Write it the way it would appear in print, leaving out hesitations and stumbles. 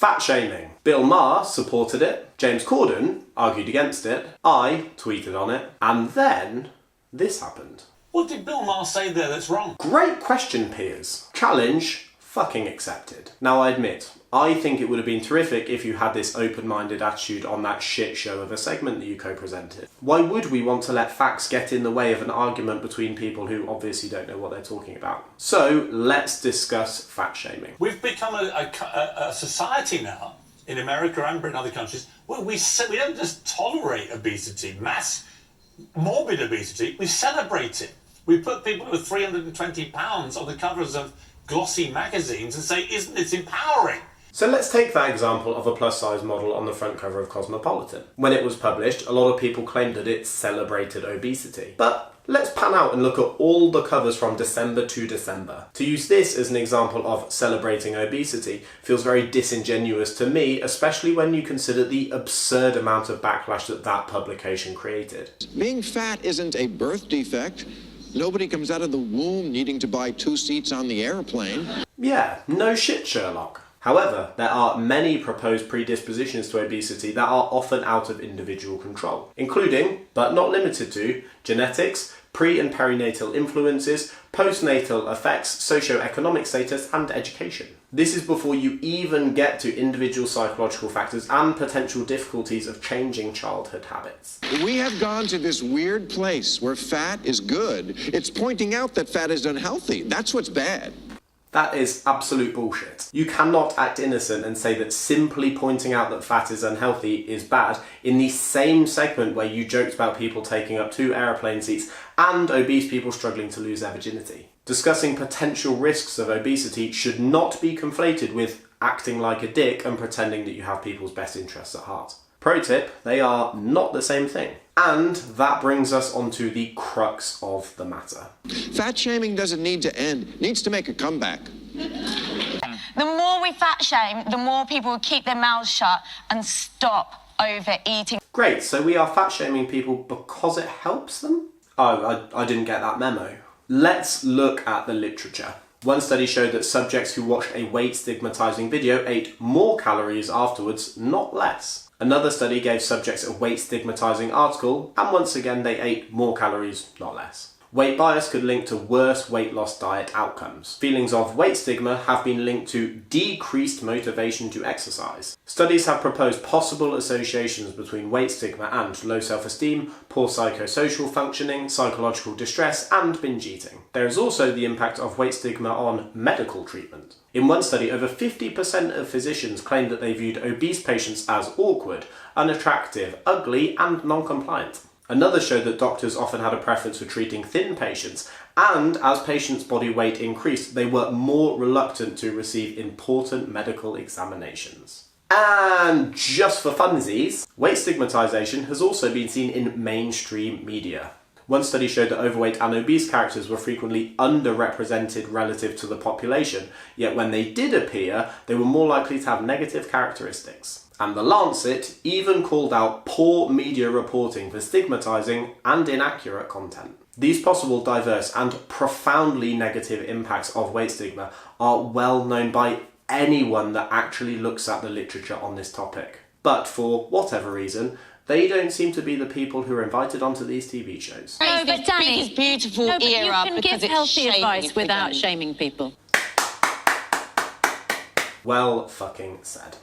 Fat shaming. Bill Maher supported it, James Corden argued against it, I tweeted on it, and then this happened. What did Bill Maher say there that's wrong? Great question, Piers. Challenge fucking accepted. Now I admit, I think it would have been terrific if you had this open-minded attitude on that shit show of a segment that you co-presented. Why would we want to let facts get in the way of an argument between people who obviously don't know what they're talking about? So let's discuss fat shaming. We've become a society now, in America and in other countries, where we don't just tolerate obesity, mass morbid obesity, we celebrate it. We put people with 320 pounds on the covers of glossy magazines and say, isn't it empowering? So let's take that example of a plus-size model on the front cover of Cosmopolitan. When it was published, a lot of people claimed that it celebrated obesity. But let's pan out and look at all the covers from December to December. To use this as an example of celebrating obesity feels very disingenuous to me, especially when you consider the absurd amount of backlash that publication created. Being fat isn't a birth defect. Nobody comes out of the womb needing to buy 2 seats on the airplane. Yeah, no shit, Sherlock. However, there are many proposed predispositions to obesity that are often out of individual control, including, but not limited to, genetics, pre- and perinatal influences, postnatal effects, socio-economic status, and education. This is before you even get to individual psychological factors and potential difficulties of changing childhood habits. We have gone to this weird place where fat is good. It's pointing out that fat is unhealthy. That's what's bad. That is absolute bullshit. You cannot act innocent and say that simply pointing out that fat is unhealthy is bad in the same segment where you joked about people taking up 2 aeroplane seats and obese people struggling to lose their virginity. Discussing potential risks of obesity should not be conflated with acting like a dick and pretending that you have people's best interests at heart. Pro tip, they are not the same thing. And that brings us onto the crux of the matter. Fat shaming doesn't need to end. It needs to make a comeback. The more we fat shame, the more people will keep their mouths shut and stop overeating. Great, so we are fat shaming people because it helps them? Oh, I didn't get that memo. Let's look at the literature. One study showed that subjects who watched a weight stigmatizing video ate more calories afterwards, not less. Another study gave subjects a weight stigmatizing article, and once again they ate more calories, not less. Weight bias could link to worse weight loss diet outcomes. Feelings of weight stigma have been linked to decreased motivation to exercise. Studies have proposed possible associations between weight stigma and low self-esteem, poor psychosocial functioning, psychological distress, and binge eating. There is also the impact of weight stigma on medical treatment. In one study, over 50% of physicians claimed that they viewed obese patients as awkward, unattractive, ugly, and non-compliant. Another showed that doctors often had a preference for treating thin patients, and as patients' body weight increased, they were more reluctant to receive important medical examinations. And just for funsies, weight stigmatization has also been seen in mainstream media. One study showed that overweight and obese characters were frequently underrepresented relative to the population, yet when they did appear, they were more likely to have negative characteristics. And The Lancet even called out poor media reporting for stigmatizing and inaccurate content. These possible diverse and profoundly negative impacts of weight stigma are well known by anyone that actually looks at the literature on this topic. But for whatever reason, they don't seem to be the people who are invited onto these TV shows. No, but Danny, Biggest beautiful no, but era you can because give it's healthy shaming advice without again. shaming people. Well fucking said.